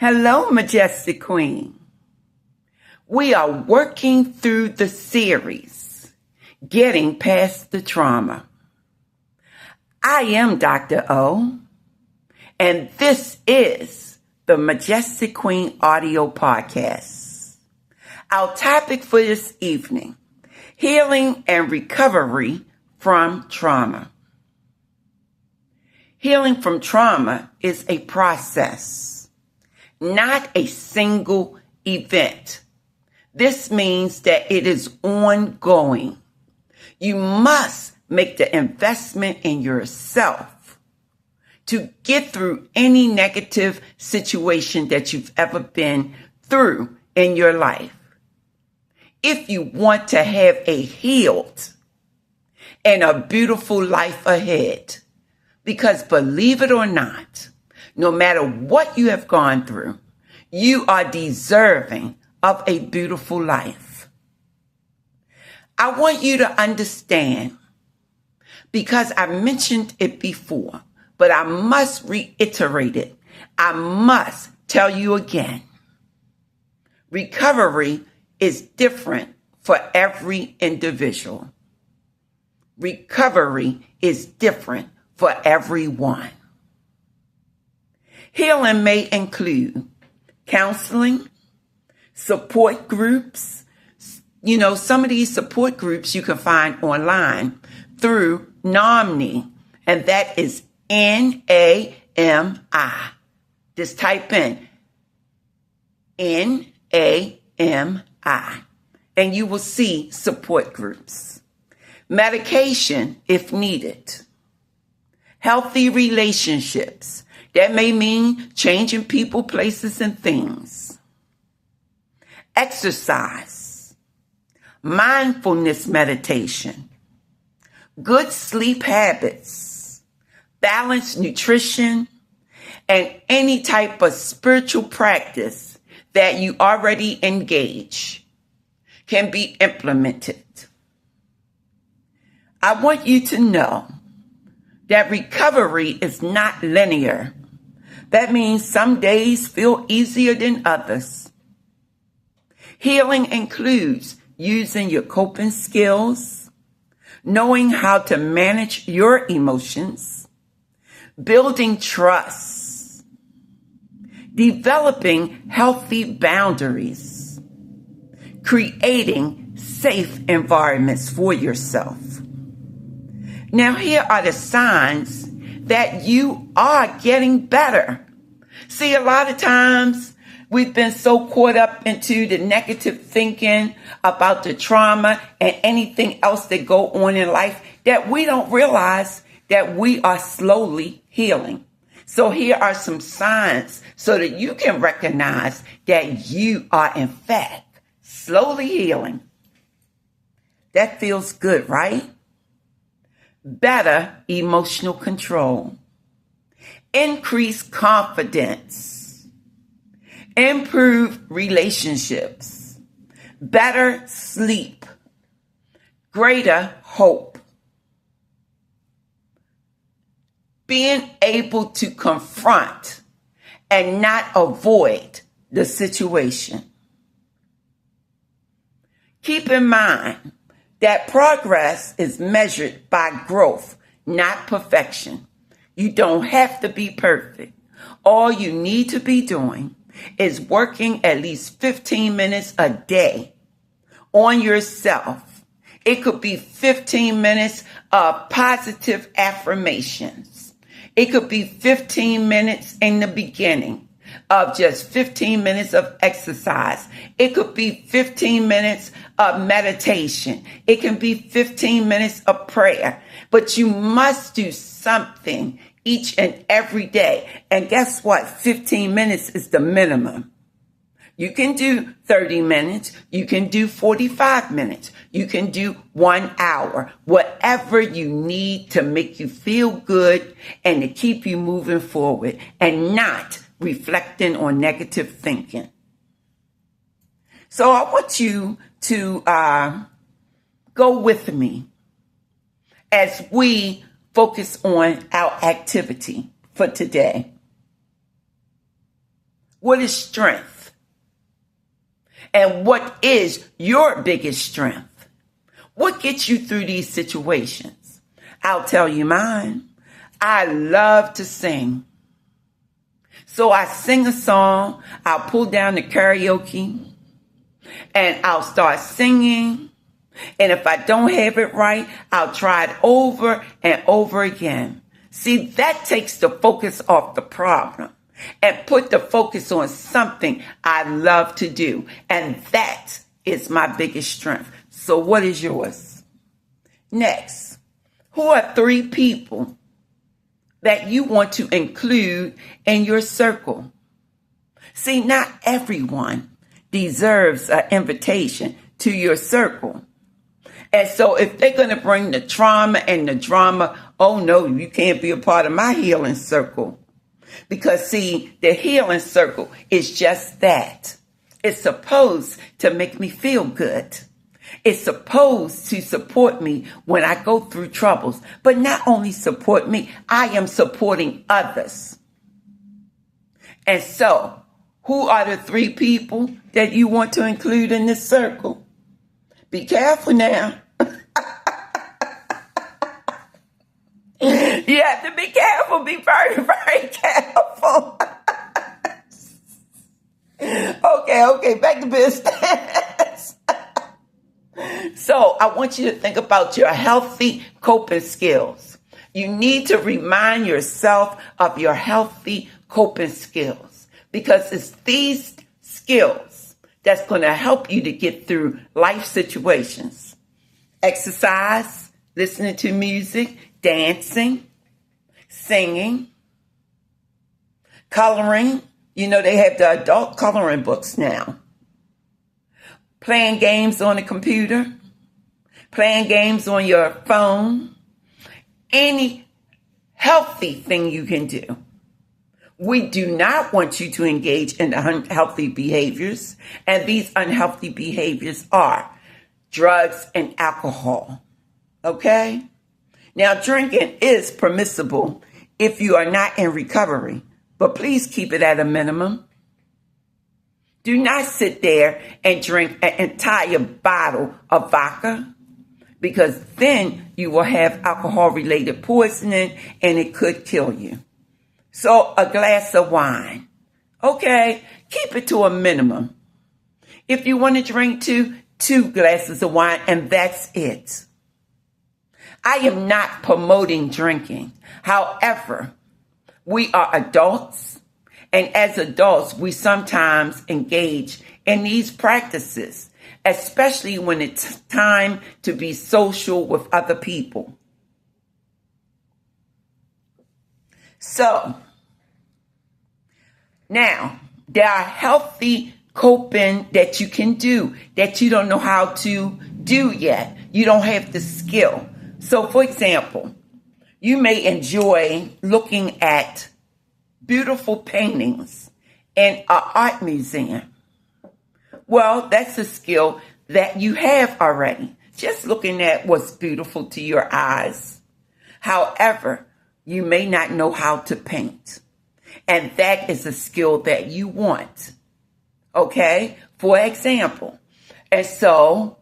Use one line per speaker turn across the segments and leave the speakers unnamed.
Hello, Majestic Queen. We are working through the series, Getting Past the Trauma. I am Dr. O, and this is the Majestic Queen audio podcast. Our topic for this evening, healing and recovery from trauma. Healing from trauma is a process, not a single event. This means that it is ongoing. You must make the investment in yourself to get through any negative situation that you've ever been through in your life. If you want to have a healed and a beautiful life ahead, because believe it or not, no matter what you have gone through, you are deserving of a beautiful life. I want you to understand, because I mentioned it before, but I must reiterate it. I must tell you again. Recovery is different for every individual. Recovery is different for everyone. Healing may include counseling, support groups. Some of these support groups you can find online through NAMI, and that is NAMI. Just type in NAMI, and you will see support groups. Medication if needed. Healthy relationships. That may mean changing people, places, and things. Exercise, mindfulness meditation, good sleep habits, balanced nutrition, and any type of spiritual practice that you already engage can be implemented. I want you to know that recovery is not linear. That means some days feel easier than others. Healing includes using your coping skills, knowing how to manage your emotions, building trust, developing healthy boundaries, creating safe environments for yourself. Now, here are the signs that you are getting better. See, a lot of times we've been so caught up into the negative thinking about the trauma and anything else that go on in life that we don't realize that we are slowly healing. So here are some signs so that you can recognize that you are in fact slowly healing. That feels good, right? Better emotional control, increased confidence, improved relationships, better sleep, greater hope, being able to confront and not avoid the situation. Keep in mind that progress is measured by growth, not perfection. You don't have to be perfect. All you need to be doing is working at least 15 minutes a day on yourself. It could be 15 minutes of positive affirmations. It could be 15 minutes in the beginning of just 15 minutes of exercise. It could be 15 minutes of meditation. It can be 15 minutes of prayer. But you must do something each and every day. And guess what? 15 minutes is the minimum. You can do 30 minutes. You can do 45 minutes. You can do 1 hour. Whatever you need to make you feel good and to keep you moving forward and not reflecting on negative thinking. So I want you to go with me as we focus on our activity for today. What is strength? And what is your biggest strength? What gets you through these situations? I'll tell you mine. I love to sing. So I sing a song, I'll pull down the karaoke, and I'll start singing. And if I don't have it right, I'll try it over and over again. See, that takes the focus off the problem and put the focus on something I love to do. And that is my biggest strength. So what is yours? Next, who are 3 people that you want to include in your circle? See, not everyone deserves an invitation to your circle. And so if they're going to bring the trauma and the drama, oh no, you can't be a part of my healing circle. Because see, the healing circle is just that. It's supposed to make me feel good. It's supposed to support me when I go through troubles. But not only support me, I am supporting others. And so, who are the 3 people that you want to include in this circle? Be careful now. You have to be careful. Be very, very careful. Okay, back to business. So I want you to think about your healthy coping skills. You need to remind yourself of your healthy coping skills because it's these skills that's going to help you to get through life situations. Exercise, listening to music, dancing, singing, coloring. You know, they have the adult coloring books now. Playing games on the computer, playing games on your phone, any healthy thing you can do. We do not want you to engage in unhealthy behaviors, and these unhealthy behaviors are drugs and alcohol. Okay? Now, drinking is permissible if you are not in recovery, but please keep it at a minimum. Do not sit there and drink an entire bottle of vodka because then you will have alcohol-related poisoning and it could kill you. So a glass of wine. Okay, keep it to a minimum. If you want to drink 2 glasses of wine and that's it. I am not promoting drinking. However, we are adults. And as adults, we sometimes engage in these practices, especially when it's time to be social with other people. So, now, there are healthy coping that you can do that you don't know how to do yet. You don't have the skill. So, for example, you may enjoy looking at beautiful paintings in an art museum. Well, that's a skill that you have already. Just looking at what's beautiful to your eyes. However, you may not know how to paint. And that is a skill that you want. Okay? For example. And so,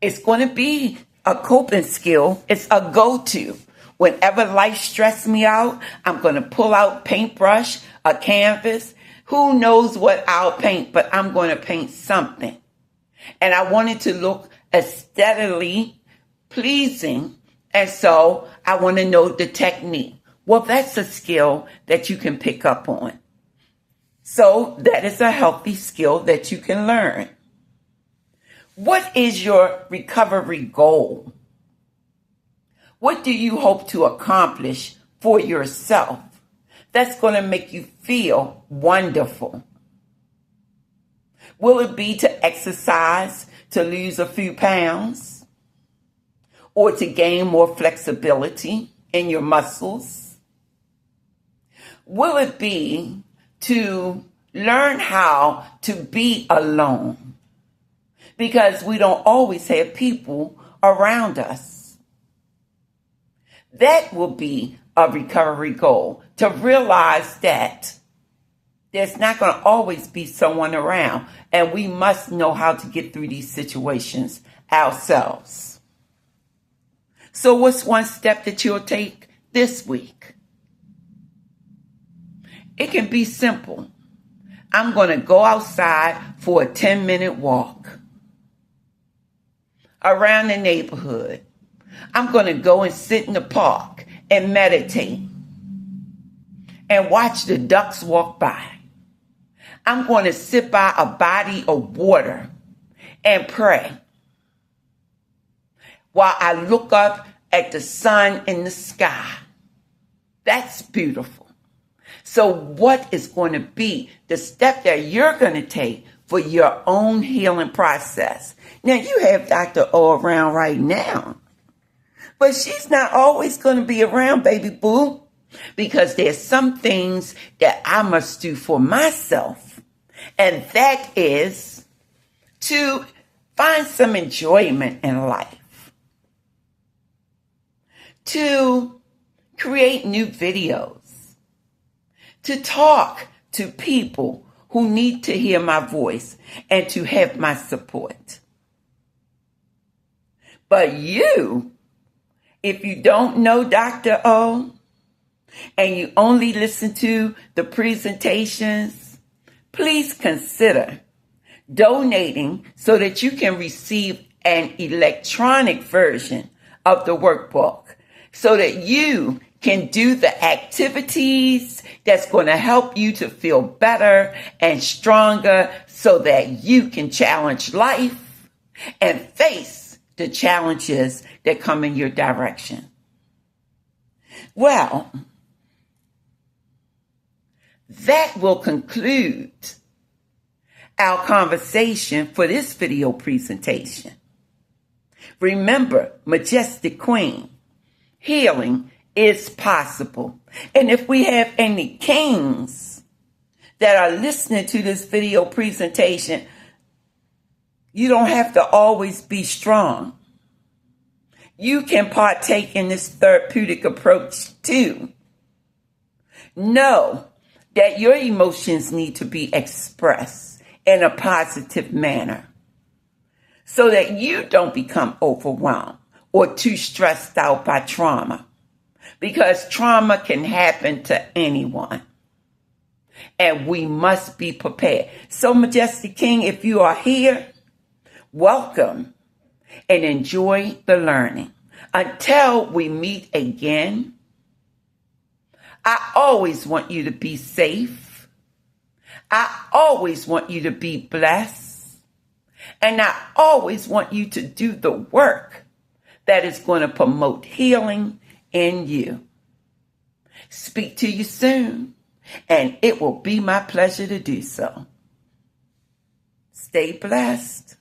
it's going to be a coping skill. It's a go-to. Whenever life stresses me out, I'm going to pull out paintbrush, a canvas. Who knows what I'll paint, but I'm going to paint something. And I want it to look aesthetically pleasing. And so I want to know the technique. Well, that's a skill that you can pick up on. So that is a healthy skill that you can learn. What is your recovery goal? What do you hope to accomplish for yourself that's going to make you feel wonderful? Will it be to exercise to lose a few pounds? Or to gain more flexibility in your muscles? Will it be to learn how to be alone? Because we don't always have people around us. That will be a recovery goal, to realize that There's not going to always be someone around, and we must know how to get through these situations ourselves. So what's one step that you'll take this week? It can be simple. I'm going to go outside for a 10-minute walk around the neighborhood. I'm going to go and sit in the park and meditate and watch the ducks walk by. I'm going to sit by a body of water and pray while I look up at the sun in the sky. That's beautiful. So what is going to be the step that you're going to take for your own healing process? Now, you have Dr. O around right now, but she's not always going to be around, baby boo, because there's some things that I must do for myself, and that is to find some enjoyment in life, to create new videos, to talk to people who need to hear my voice and to have my support. But you, if you don't know Dr. O and you only listen to the presentations, please consider donating so that you can receive an electronic version of the workbook so that you can do the activities that's going to help you to feel better and stronger so that you can challenge life and face the challenges that come in your direction. Well, that will conclude our conversation for this video presentation. Remember, Majestic Queen, healing is possible. And if we have any kings that are listening to this video presentation, you don't have to always be strong. You can partake in this therapeutic approach too. Know that your emotions need to be expressed in a positive manner so that you don't become overwhelmed or too stressed out by trauma, because trauma can happen to anyone and we must be prepared. So, Majestic King, if you are here, welcome and enjoy the learning. Until we meet again, I always want you to be safe. I always want you to be blessed. And I always want you to do the work that is going to promote healing in you. Speak to you soon, and it will be my pleasure to do so. Stay blessed.